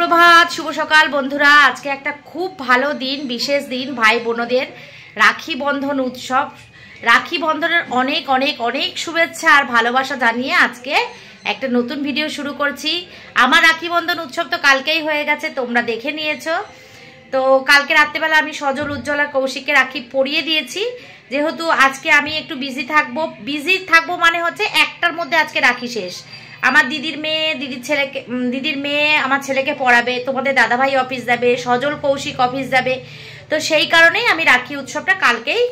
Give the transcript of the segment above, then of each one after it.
সুপ্রভাত, শুভ সকাল বন্ধুরা। আজকে একটা খুব ভালো দিন, বিশেষ দিন, ভাই বোনদের রাখি বন্ধন উৎসব। রাখি বন্ধনের অনেক অনেক অনেক শুভেচ্ছা আর ভালোবাসা জানিয়ে আজকে একটা নতুন ভিডিও শুরু করছি। আমার রাখি বন্ধন উৎসব তো কালকেই হয়ে গেছে, তোমরা দেখে নিয়েছো। তো কালকে রাত্রেবেলা আমি সজল, উজ্জ্বল আর কৌশিককে রাখি পরিয়ে দিয়েছি। যেহেতু আজকে আমি একটু বিজি থাকবো মানে হচ্ছে একটার মধ্যে আজকে রাখি শেষ। আমার দিদির মেয়ে আমার ছেলেকে পড়াবে, তোমাদের দাদাভাই অফিস যাবে, সজল কৌশিক অফিস যাবে। তো সেই কারণেই আমি রাখি উৎসবটা কালকেই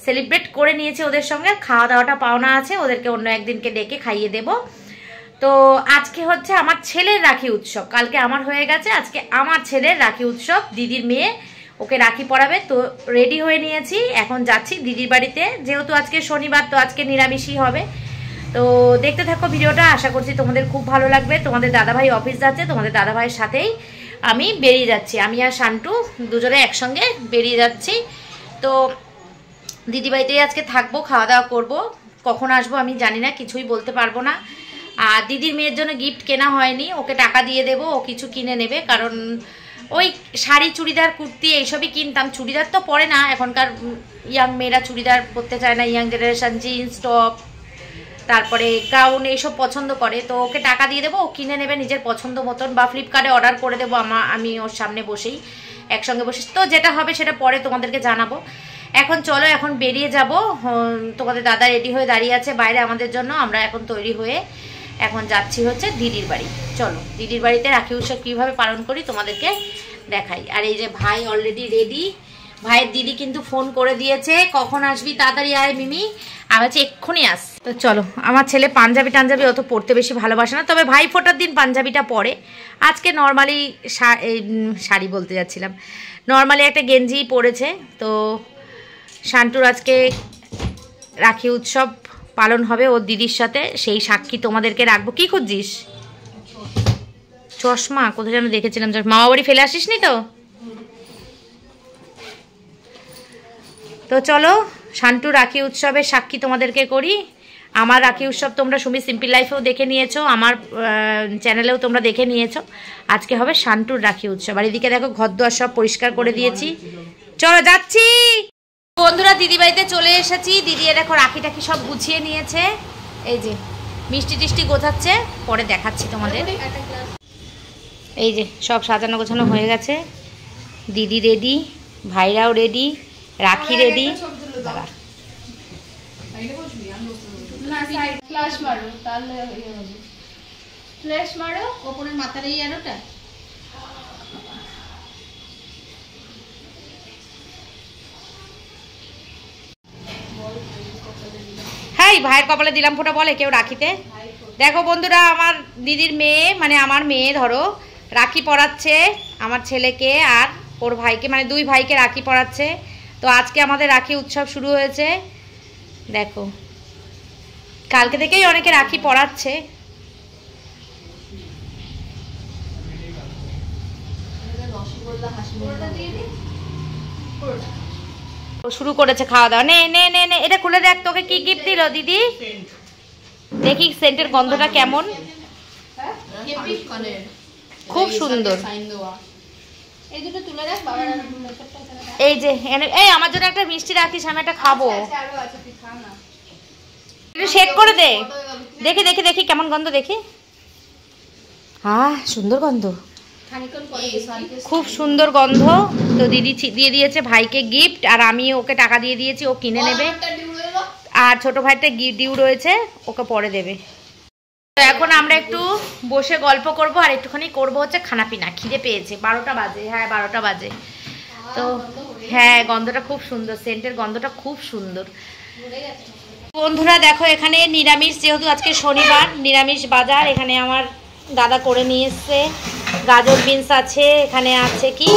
সেলিব্রেট করে নিয়েছি ওদের সঙ্গে। খাওয়া দাওয়াটা পাওনা আছে, ওদেরকে অন্য একদিনকে ডেকে খাইয়ে দেব। তো আজকে হচ্ছে আমার ছেলের রাখি উৎসব। কালকে আমার হয়ে গেছে, আজকে আমার ছেলের রাখি উৎসব। দিদির মেয়ে ওকে রাখি পরাবে, তো রেডি হয়ে নিয়েছি। এখন যাচ্ছি দিদির বাড়িতে, যেহেতু আজকে শনিবার, তো আজকে নিরামিষই হবে। তো দেখতে থাকো ভিডিওটা, আশা করছি তোমাদের খুব ভালো লাগবে। তোমাদের দাদাভাই অফিস যাচ্ছে, তোমাদের দাদাভাইয়ের সাথেই আমি বেরিয়ে যাচ্ছি। আমি আর শান্টু দুজনে একসঙ্গে বেরিয়ে যাচ্ছি। তো দিদি বাড়িতেই আজকে থাকবো, খাওয়া দাওয়া করবো। কখন আসবো আমি জানি না, কিছুই বলতে পারবো না। আর দিদির মেয়ের জন্য গিফট কেনা হয়নি, ওকে টাকা দিয়ে দেবো, ও কিছু কিনে নেবে। কারণ ওই শাড়ি, চুড়িদার, কুর্তি এইসবই কিনতাম। চুড়িদার তো পরে না, এখনকার ইয়াং মেয়েরা চুড়িদার পরতে চায় না। ইয়াং জেনারেশন জিন্স টপ, তারপরে গাউন এইসব পছন্দ করে। তো ওকে টাকা দিয়ে দেবো, ও কিনে নেবে নিজের পছন্দ মতন, বা ফ্লিপকার্টে অর্ডার করে দেবো আমি ওর সামনে বসেই, একসঙ্গে বসে। তো যেটা হবে সেটা পরে তোমাদেরকে জানাবো। এখন চলো, এখন বেরিয়ে যাব। তোমাদের দাদা রেডি হয়ে দাঁড়িয়ে আছে বাইরে আমাদের জন্য। আমরা এখন তৈরি হয়ে এখন যাচ্ছি হচ্ছে দিদির বাড়ি। চলো দিদির বাড়িতে রাখি উৎসব কীভাবে পালন করি তোমাদেরকে দেখাই। আর এই যে ভাই অলরেডি রেডি। ভাইয়ের দিদি কিন্তু ফোন করে দিয়েছে, কখন আসবি, তাড়াতাড়ি আয় মিমি। আমি হচ্ছে এক্ষুনি আস। তো চলো, আমার ছেলে পাঞ্জাবি টাঞ্জাবি অত পরতে বেশি ভালোবাসে না, তবে ভাই ফোটার দিন পাঞ্জাবিটা পরে। আজকে নর্মালি শাড়ি বলতে যাচ্ছিলাম, নর্মালি একটা গেঞ্জি পরেছে। তো শান্টুর আজকে রাখি উৎসব পালন হবে ওর দিদির সাথে, সেই সাক্ষী তোমাদেরকে রাখবো। কি খুঁজছিস? চশমা কোথায় যেন দেখেছিলাম। মামা বাড়ি ফেলে আসিস নি তো? তো চলো, শান্টু রাখি উৎসবের সাক্ষী তোমাদেরকে করি। আমার রাখি উৎসব তোমরা সুমি সিম্পল লাইফেও দেখে নিয়েছো, আমার চ্যানেলেও তোমরা দেখে নিয়েছো। আজকে হবে শান্টুর রাখি উৎসব। আর এদিকে দেখো ঘরদোয়ার সব পরিষ্কার করে দিয়েছি। চলো যাচ্ছি বন্ধুরা, দিদি বাড়িতে চলে এসেছি। দিদি দেখো রাখি টাখি সব গুছিয়ে নিয়েছে। এই যে মিষ্টি টিষ্টি গোছাচ্ছে, পরে দেখাচ্ছি তোমাদের। এই যে সব সাজানো গোছানো হয়ে গেছে। দিদি রেডি, ভাইরাও রেডি, রাখি রেডি। হ্যাঁ, ভাইয়ের কপালে দিলাম ফোঁটা বলে কেউ রাখিতে। দেখো বন্ধুরা, আমার দিদির মেয়ে মানে আমার মেয়ে ধরো রাখি পরাচ্ছে আমার ছেলেকে আর ওর ভাইকে, মানে দুই ভাইকে রাখি পরাচ্ছে। তো আজকে আমাদের রাখি উৎসব শুরু হয়েছে। দেখো কালকে থেকেই অনেকে রাখি পরাচ্ছে। শুরু করেছে খাওয়া দাওয়া। নে নে নে নে, এটা খুলে দেখ, তোকে কি গিফট দিল দিদি। দেখি সেন্টের গন্ধটা কেমন। খুব সুন্দর। এই যে এই আমার জন্য একটা মিষ্টি রাখিস, আমি একটা খাবো। একটু শেক করে দে, দেখি দেখি দেখি কেমন গন্ধ দেখি। সুন্দর গন্ধ, খুব সুন্দর গন্ধ। তো দিদি দিয়ে দিয়েছে ভাইকে গিফট, আর আমি ওকে টাকা দিয়ে দিয়েছি, ও কিনে নেবে। আর ছোট ভাইটা ডিউ রয়েছে, ওকে পরে দেবে। তো এখন আমরা একটু বসে গল্প করব, আর একটুখানি করব হচ্ছে খানাপিনা। খিদে পেয়েছে, 12টা বাজে। হ্যাঁ 12টা বাজে। তো হ্যাঁ, গন্ধটা খুব সুন্দর, সেন্টের গন্ধটা খুব সুন্দর। বন্ধুরা দেখো, এখানে নিরামিষ, যেহেতু আজকে শনিবার, নিরামিষ বাজার। এখানে আমার দাদা করে নিয়ে এসছে। গাজর বিনস আছে, এখানে আছে কি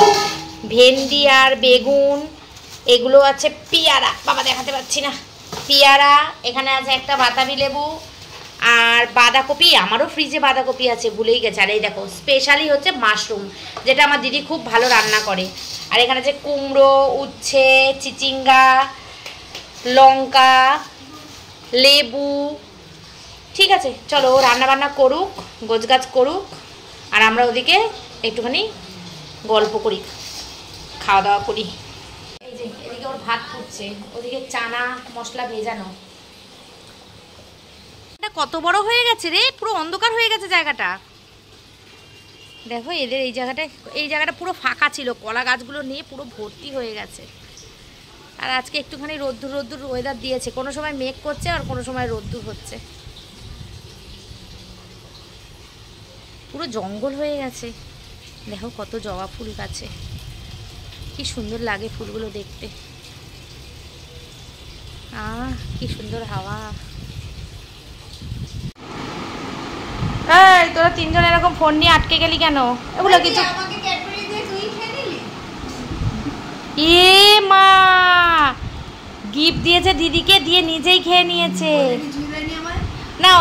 ভেন্ডি আর বেগুন, এগুলো আছে। পেয়ারা, বাবা দেখাতে পাচ্ছি না, পেয়ারা। এখানে আছে একটা বাতাবি লেবু আর বাঁধাকপি। আমারও ফ্রিজে বাঁধাকপি আছে, ভুলেই গেছে। আর এই দেখো স্পেশালি হচ্ছে মাশরুম, যেটা আমার দিদি খুব ভালো রান্না করে। আর এখানে আছে কুমড়ো, উচ্ছে, চিচিঙ্গা, লঙ্কা, লেবু। ঠিক আছে, চলো রান্না বান্না করুক, গোছগাছ করুক, আর আমরা ওদিকে একটুখানি গল্প করি, খাওয়া দাওয়া করি। এই যে এদিকে ওর ভাত ফুটছে, ওদিকে চানা মশলা ভেজানো। এটা কত বড় হয়ে গেছে রে, পুরো অন্ধকার হয়ে গেছে জায়গাটা। দেখো এদের এই জায়গাটা পুরো ফাঁকা ছিল, কলা গাছগুলো নিয়ে পুরো ভর্তি হয়ে গেছে। আর আজকে একটুখানি রোদ্দুর ওয়েদার দিয়েছে, কোনো সময় মেঘ করছে আর কোনো সময় রোদ্দুর হচ্ছে। পুরো জঙ্গল হয়ে গেছে। দেখো কত জবা ফুল গাছে, কি সুন্দর লাগে ফুলগুলো দেখতে। কি সুন্দর হাওয়া। এই তোরা তিনজন এরকম ফোন নিয়ে আটকে গেলি কেন? এগুলো কিছু মা গিফট দিয়েছে দিদিকে, দিয়ে নিজেই খেয়ে নিয়েছে। না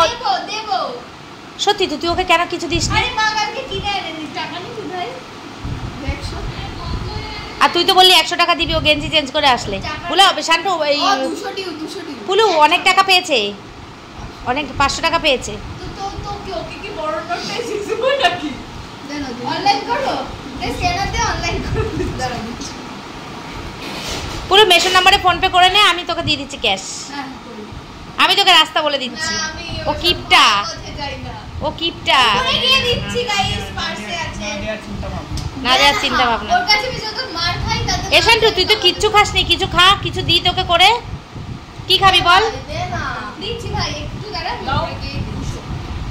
সত্যি তুই ওকে কেন কিছু দিস না? আর তুই তো বললি 100 টাকা দিবি ও গেঞ্জি চেঞ্জ করে আসলে। বলে হবে শান্টু, এই পুলু অনেক টাকা পেয়েছে, অনেক 500 টাকা পেয়েছে। পুরো মেশো নাম্বারে ফোন পে করে নে, আমি তোকে দিয়ে দিচ্ছি ক্যাশ। আমি তোকে রাস্তা বলে দিচ্ছি। ও কিপটা, ও কিপটা। না দেওয়ার চিন্তা ভাবনা। এ শান্টু তুই তো কিচ্ছু খাসনি, কিছু খা, কিছু দিই তোকে করে। কি খাবি বল?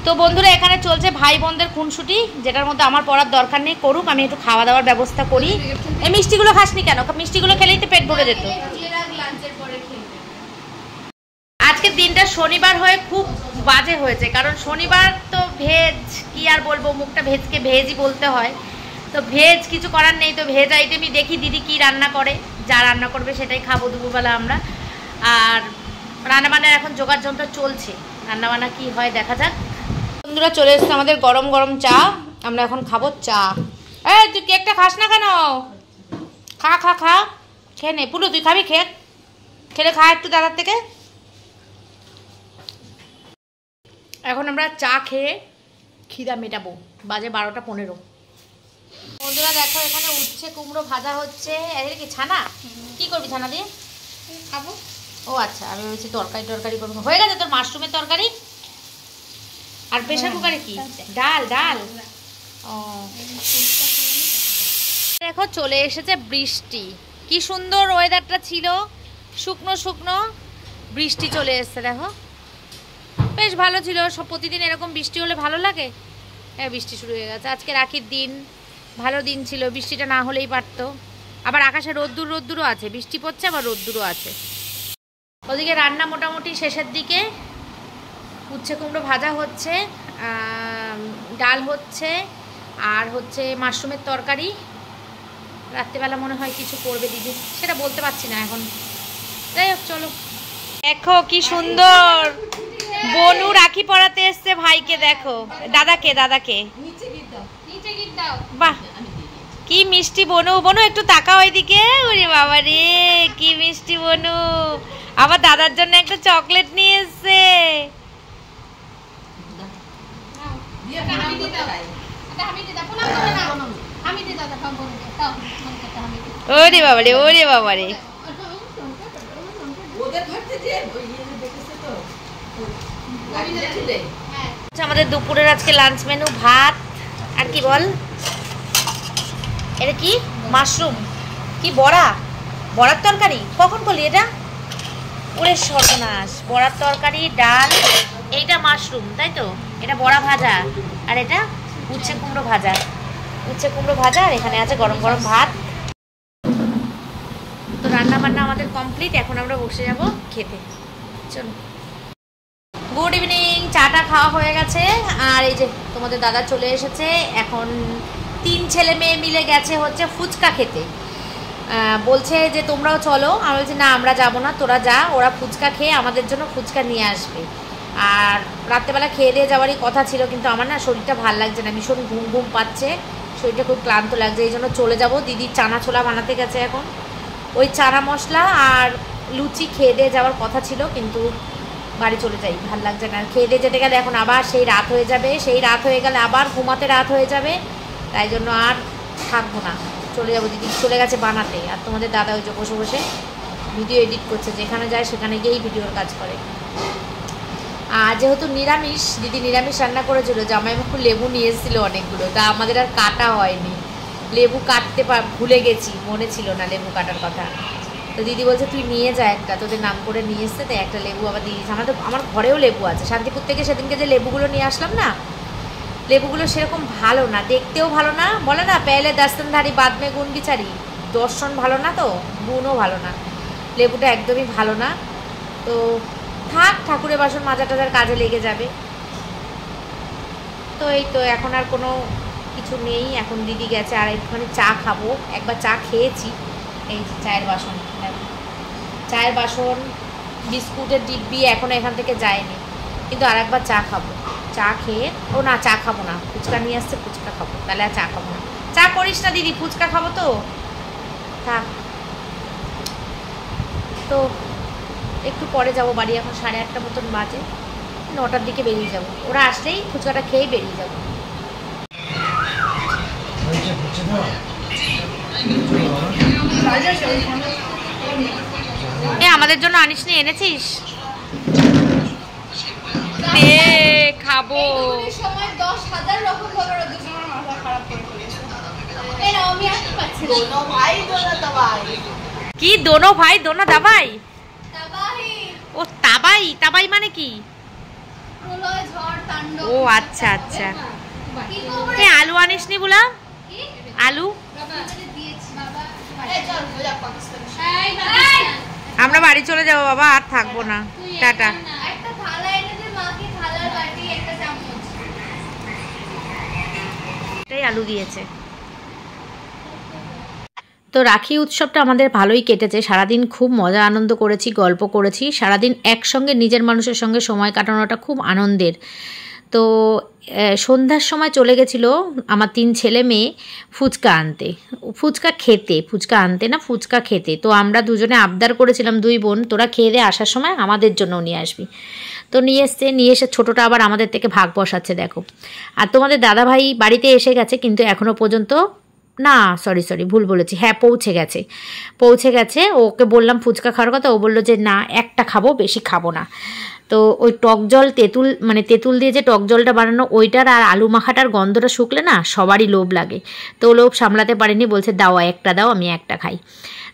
তো বন্ধুরা এখানে চলছে ভাই বোনদের খুনসুটি, যেটার মধ্যে আমার পড়ার দরকার নেই, করুক, আমি একটু খাওয়া দাওয়ার ব্যবস্থা করি। এই মিষ্টিগুলো খাসনি কেন? মিষ্টিগুলো খেলেই তো পেট ভরে যেত। আজকের দিনটা শনিবার হয়ে খুব বাজে হয়েছে, কারণ শনিবার তো ভেজ, কি আর বলবো, মুখটা ভেজকে ভেজই বলতে হয়। তো ভেজ কিছু করার নেই, তো ভেজ আইটেমই দেখি দিদি কি রান্না করে, যা রান্না করবে সেটাই খাবো দুপুরবেলা আমরা। আর রান্নাবান্নার এখন জোগাড় যন্ত্র চলছে, রান্নাবান্না কি হয় দেখা যাক। বন্ধুরা চলে এসছে আমাদের গরম গরম চা, আমরা এখন খাবো চা। এই তুই কেকটা খাস না কেন? খা খা খা, খেয়ে নে। পুলু তুই খাবি? খেলে খা একটু দাদার থেকে। এখন আমরা চা খেয়ে খিদা মেটাবো, বাজে 12টা 15। বন্ধুরা দেখো এখানে উচ্ছে কুমড়ো ভাজা হচ্ছে। এর কি ছানা? কি করবি ছানা দিয়ে? খাবো। ও আচ্ছা, আমি ভেবেছি তরকারি করবো। হয়ে গেছে তোর মাশরুমের তরকারি। আর প্রেসার কুকারে কি ডাল? ও দেখো চলে এসেছে বৃষ্টি। কি সুন্দর ওয়েদারটা ছিল, শুকনো শুকনো, বৃষ্টি চলে এসেছে। দেখো বেশ ভালো ছিল। সব প্রতিদিন এরকম বৃষ্টি হলে ভালো লাগে। হ্যাঁ বৃষ্টি শুরু হয়ে গেছে। আজকে রাখির দিন, ভালো দিন ছিল, বৃষ্টিটা না হলেই পারতো। আবার আকাশে রোদ্দুরও আছে, বৃষ্টি পড়ছে আবার রোদ্দুরও আছে। ওদিকে রান্না মোটামুটি শেষের দিকে। উচ্ছে কুমড়ো ভাজা হচ্ছে, ডাল হচ্ছে, আর হচ্ছে মাশরুমের তরকারি। রাত্রিবেলা মনে হয় কিছু করবে দিদি, সেটা বলতে পারছি না এখন। যাই হোক চলো। দেখো কি সুন্দর বনু রাখি পরাতে এসছে ভাইকে। দেখো দাদাকে বাহ কি মিষ্টি বনু। বনু একটু তাকাও ওইদিকে। ওরে বাবা রে কি মিষ্টি বনু। আবার দাদার জন্য একটা চকলেট নিয়ে এসছে। ওরে বাবারে আমাদের দুপুরের আজকে লাঞ্চ মেনু ভাত আর কি বল, এটা কি মাশরুম, কি বড়ার তরকারি। কখন করলি এটা? ওরে সর্বনাশ, বড়ার তরকারি, ডাল, এইটা মাশরুম তাই তো, এটা বড়া ভাজা, আর এটা উচ্ছে কুমড়ো ভাজা। আর এখানে আছে গরম গরম ভাত। তো রান্না বান্না আমাদের কমপ্লিট, এখন আমরা বসে যাব খেতে। চলো। Good evening. চাটা খাওয়া হয়ে গেছে, আর এই যে তোমাদের দাদা চলে এসেছে। এখন 3 ছেলে মেয়ে মিলে গেছে হচ্ছে ফুচকা খেতে। বলছে যে তোমরাও চলো। আমি বলছি না আমরা যাবো না, তোরা যা। ওরা ফুচকা খেয়ে আমাদের জন্য ফুচকা নিয়ে আসবে। আর রাত্রেবেলা খেয়ে দিয়ে যাওয়ারই কথা ছিল, কিন্তু আমার না শরীরটা ভালো লাগছে না, ভীষণ ঘুম পাচ্ছে, শরীরটা খুব ক্লান্ত লাগছে। এই জন্য চলে যাব। দিদি চানা ছোলা বানাতে গেছে এখন। ওই চানা মশলা আর লুচি খেয়ে দিয়ে যাওয়ার কথা ছিল, কিন্তু বাড়ি চলে যাই, ভাল লাগছে না। খেয়ে দিয়ে যেতে গেলে এখন আবার সেই রাত হয়ে যাবে, সেই রাত হয়ে গেলে আবার ঘুমাতে রাত হয়ে যাবে, তাই জন্য আর থাকবো না, চলে যাবো। দিদি চলে গেছে বানাতে, আর তোমাদের দাদা ওই যে বসে বসে ভিডিও এডিট করছে, যেখানে যায় সেখানে গিয়েই ভিডিওর কাজ করে। আর যেহেতু নিরামিষ, দিদি নিরামিষ রান্না করেছিল, জামাইবাবু লেবু নিয়ে এসেছিলো অনেকগুলো, তা আমাদের আর কাটা হয়নি, লেবু কাটতে ভুলে গেছি, মনে ছিল না লেবু কাটার কথা। তো দিদি বলছে তুই নিয়ে যা একটা, তোদের নাম করে নিয়ে এসছে, তাই একটা লেবু আবার দিয়েছে। আমার ঘরেও লেবু আছে, শান্তিপুর থেকে সেদিনকে যে লেবুগুলো নিয়ে আসলাম না, লেবুগুলো সেরকম ভালো না, দেখতেও ভালো না, বলে না পেলে দর্শনধারী বাদমে গুণ বিচারি, দর্শন ভালো না তো গুণও ভালো না, লেবুটা একদমই ভালো না। তো থাক, ঠাকুরের বাসন মাজা টাজার কাজে লেগে যাবে। তো এই তো এখন আর কোনো কিছু নেই, এখন দিদি গেছে, আর একটুখানি চা খাবো। একবার চা খেয়েছি, এই চায়ের বাসন, চায়ের বাসন, বিস্কুটের ডিব্বি এখনও এখান থেকে যায়নি, কিন্তু আর একবার চা খাবো। চা খেয়ে, ও না চা খাবো না, ফুচকা নিয়ে আসছে, ফুচকা খাবো, তাহলে আর চা খাবো না। চা করিস না দিদি, ফুচকা খাবো তো থাক। তো একটু পরে যাব বাড়ি, এখন 8:30 মতন বাজে, 9টার দিকে বেরিয়ে যাব, ওরা আসলেই ফুচকাটা খেয়ে বেরিয়ে যাব। আমাদের জন্য আনিস নি, এনেছিস? খাবো। কি দোনো ভাই দোনো দাবাই? ও তাবাই, তাবাই মানে কি? ও আচ্ছা আচ্ছা। আলু আনিস নি বলা? আলু আমরা বাড়ি চলে যাবো বাবা, আর থাকবো না, টাটা। আলু দিয়েছে। তো রাখি উৎসবটা আমাদের ভালোই কেটেছে, সারাদিন খুব মজা আনন্দ করেছি, গল্প করেছি, সারাদিন একসঙ্গে নিজের মানুষের সঙ্গে সময় কাটানোটা খুব আনন্দের। তো সন্ধ্যার সময় চলে গেছিলো আমার 3 ছেলে মেয়ে ফুচকা আনতে, ফুচকা খেতে। তো আমরা দুজনে আবদার করেছিলাম, 2 বোন, তোরা খেয়ে দিয়ে আসার সময় আমাদের জন্যও নিয়ে আসবি। তো নিয়ে এসে ছোটোটা আবার আমাদের থেকে ভাগ বসাচ্ছে দেখো। আর তোমাদের দাদাভাই বাড়িতে এসে গেছে, কিন্তু এখনও পর্যন্ত না, সরি ভুল বলেছি, হ্যাঁ পৌঁছে গেছে। ওকে বললাম ফুচকা খাওয়ার কথা, ও বললো যে না, একটা খাবো, বেশি খাবো না। তো ওই টক জল তেঁতুল দিয়ে যে টক জলটা বানানো, ওইটার আর আলু মাখাটার গন্ধটা শুকলে না সবারই লোভ লাগে। তো লোভ সামলাতে পারেনি, বলছে দাও একটা দাও, আমি একটা খাই।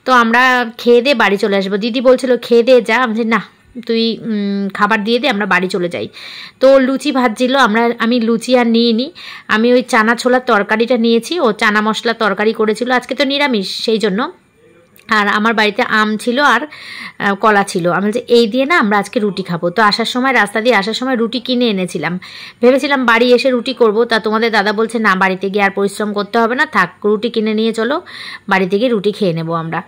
তো আমরা খেয়ে দিয়ে বাড়ি চলে আসবো। দিদি বলছিল খেয়ে দিয়ে যা, আমি না তুই খাবার দিয়ে দে, আমরা বাড়ি চলে যাই। তো লুচি ভাজছিল, আমি লুচি আর নিইনি, আমি ওই চানা ছোলার তরকারিটা নিয়েছি, ও চানা মশলা তরকারি করেছিল, আজকে তো নিরামিষ সেই জন্য। আর আমার বাড়িতে আম ছিল আর কলা ছিল, আমি বলছি এই দিয়ে না আমরা আজকে রুটি খাবো। তো রাস্তা দিয়ে আসার সময় রুটি কিনে এনেছিলাম, ভেবেছিলাম বাড়ি এসে রুটি করব। তা তোমাদের দাদা বলছে না, বাড়িতে গিয়ে আর পরিশ্রম করতে হবে না, থাক, রুটি কিনে নিয়ে চলো, বাড়িতে গিয়ে রুটি খেয়ে নেবো আমরা।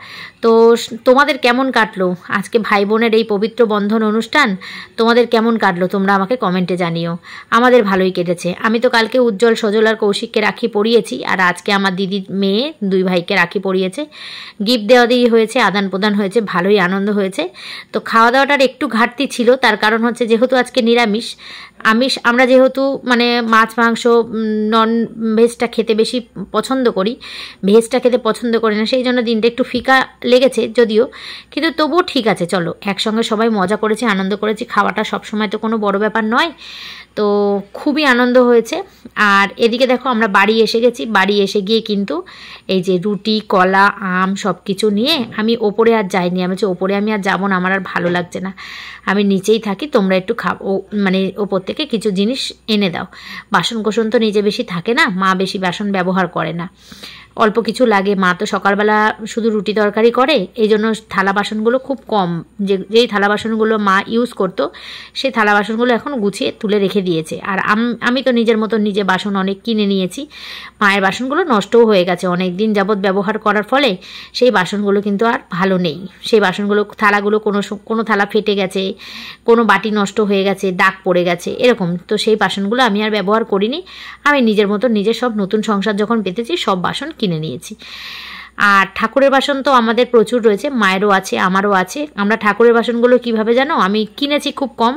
তো তোমাদের কেমন কাটলো আজকে ভাই বোনের এই পবিত্র বন্ধন অনুষ্ঠান? তোমাদের কেমন কাটলো তোমরা আমাকে কমেন্টে জানিও। আমাদের ভালোই কেটেছে। আমি তো কালকে উজ্জ্বল, সজল আর কৌশিককে রাখি পরিয়েছি, আর আজকে আমার দিদির মেয়ে 2 ভাইকে রাখি পরিয়েছে। গিফট দেওয়া হয়েছে, আদান প্রদান হয়েছে, ভালোই আনন্দ হয়েছে। তো খাওয়া দাওয়াটার একটু ঘাটতি ছিল, তার কারণ হচ্ছে যেহেতু আজকে নিরামিষ, আমরা যেহেতু মানে মাছ মাংস নন ভেজটা খেতে বেশি পছন্দ করি, ভেজটা খেতে পছন্দ করি না, সেই জন্য দিনটা একটু ফিকা লেগেছে যদিও, কিন্তু তবুও ঠিক আছে, চলো একসঙ্গে সবাই মজা করেছি, আনন্দ করেছি। খাওয়াটা সবসময় তো কোনো বড় ব্যাপার নয়, তো খুবই আনন্দ হয়েছে। আর এদিকে দেখো আমরা বাড়ি এসে গেছি, বাড়ি এসে গিয়ে কিন্তু এই যে রুটি, কলা, আম সব কিছু নিয়ে আমি ওপরে আর যাইনি। আমি বলছি ওপরে আমি আর যাবো না, আমার আর ভালো লাগছে না, আমি নিচেই থাকি, তোমরা একটু মানে ওপর থেকে কিছু জিনিস এনে দাও। বাসন কোসন তো নিজে বেশি থাকে না, মা বেশি বাসন ব্যবহার করে না, অল্প কিছু লাগে। মা তো সকালবেলা শুধু রুটি তরকারি করে, এই জন্য থালা বাসনগুলো খুব কম, যেই থালা বাসনগুলো মা ইউজ করতো সেই থালা বাসনগুলো এখন গুছিয়ে তুলে রেখে দিয়েছে। আর আমি তো নিজের মতো নিজে বাসন অনেক কিনে নিয়েছি। মায়ের বাসনগুলো নষ্টও হয়ে গেছে, অনেক দিন যাবৎ ব্যবহার করার ফলে সেই বাসনগুলো কিন্তু আর ভালো নেই। সেই বাসনগুলো, থালাগুলো কোনো থালা ফেটে গেছে, কোনো বাটি নষ্ট হয়ে গেছে, দাগ পড়ে গেছে, এরকম। তো সেই বাসনগুলো আমি আর ব্যবহার করিনি, আমি নিজের মতো নিজে সব নতুন সংসার যখন পেতেছি সব বাসন কিনে নিয়েছি। আর ঠাকুরের বাসন তো আমাদের প্রচুর রয়েছে, মায়েরও আছে, আমারও আছে। আমরা ঠাকুরের বাসনগুলো কিভাবে জানো, আমি কিনেছি খুব কম,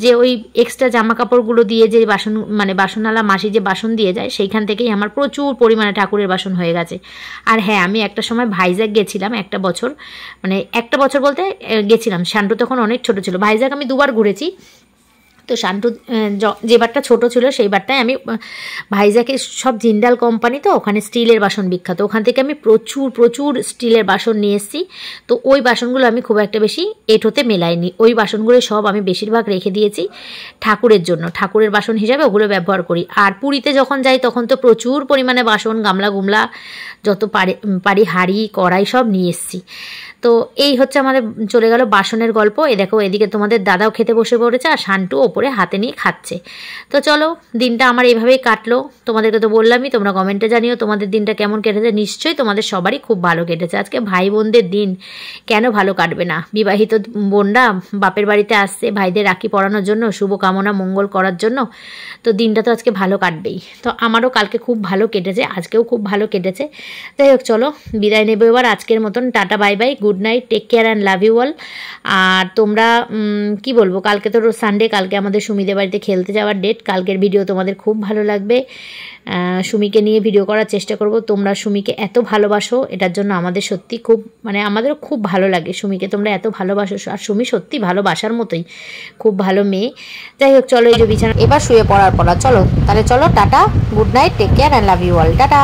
যে ওই এক্সট্রা জামা কাপড়গুলো দিয়ে যে বাসন, মানে বাসনওয়ালা মাসি যে বাসন দিয়ে যায়, সেইখান থেকেই আমার প্রচুর পরিমাণে ঠাকুরের বাসন হয়ে গেছে। আর হ্যাঁ, আমি একটা সময় ভাইজ্যাগ গেছিলাম, একটা বছর, মানে একটা বছর বলতে গেছিলাম, শান্টু তখন অনেক ছোট ছিল। ভাইজ্যাগ আমি 2বার ঘুরেছি। তো শান্টু যে বারটা ছোটো ছিল সেই বারটায় আমি ভাইজ্যাগের সব জিন্দাল কোম্পানি, তো ওখানে স্টিলের বাসন বিখ্যাত, ওখান থেকে আমি প্রচুর প্রচুর স্টিলের বাসন নিয়ে এসেছি। তো ওই বাসনগুলো আমি খুব একটা বেশি এঁঠোতে মেলাইনি, ওই বাসনগুলো সব আমি বেশিরভাগ রেখে দিয়েছি ঠাকুরের জন্য, ঠাকুরের বাসন হিসাবে ওগুলো ব্যবহার করি। আর পুরীতে যখন যাই তখন তো প্রচুর পরিমাণে বাসন, গামলা গুমলা যত পারি হাঁড়ি কড়াই সব নিয়ে এসেছি। তো এই হচ্ছে আমাদের চলে গেল বাসনের গল্প। এ দেখো, এদিকে তোমাদের দাদাও খেতে বসে পড়েছে আর শান্টু ওপরে হাতে নিয়ে খাচ্ছে। তো চলো, দিনটা আমার এইভাবেই কাটলো। তোমাদেরকে তো বললামই, তোমরা কমেন্টে জানিও তোমাদের দিনটা কেমন কেটেছে। নিশ্চয়ই তোমাদের সবারই খুব ভালো কেটেছে। আজকে ভাই বোনদের দিন, কেন ভালো কাটবে না? বিবাহিত বোনরা বাপের বাড়িতে আসছে ভাইদের রাখি পরানোর জন্য, শুভকামনা মঙ্গল করার জন্য। তো দিনটা তো আজকে ভালো কাটবেই। তো আমারও কালকে খুব ভালো কেটেছে, আজকেও খুব ভালো কেটেছে। যাই হোক, চলো বিদায় নেবো এবার আজকের মতন। Tata, bye bye, good night, take care and love you all. আর তোমরা কি বলবো, কালকে তো সানডে, কালকে আমাদের সুমিদের বাড়িতে খেলতে যাওয়ার ডেট। কালকের ভিডিও তোমাদের খুব ভালো লাগবে, সুমিকে নিয়ে ভিডিও করার চেষ্টা করব। তোমরা সুমিকে এত ভালোবাসো, এটার জন্য আমাদের সত্যি খুব, মানে আমাদেরও খুব ভালো লাগে সুমিকে তোমরা এত ভালোবাসো। আর সুমি সত্যি ভালোবাসার মতোই, খুব ভালো মেয়ে। যাই হোক, চলো এই যে বিছানা এবার শুয়ে পড়ার পড়া। চলো তাহলে, চলো টাটা, good night, take care and love you all, tata.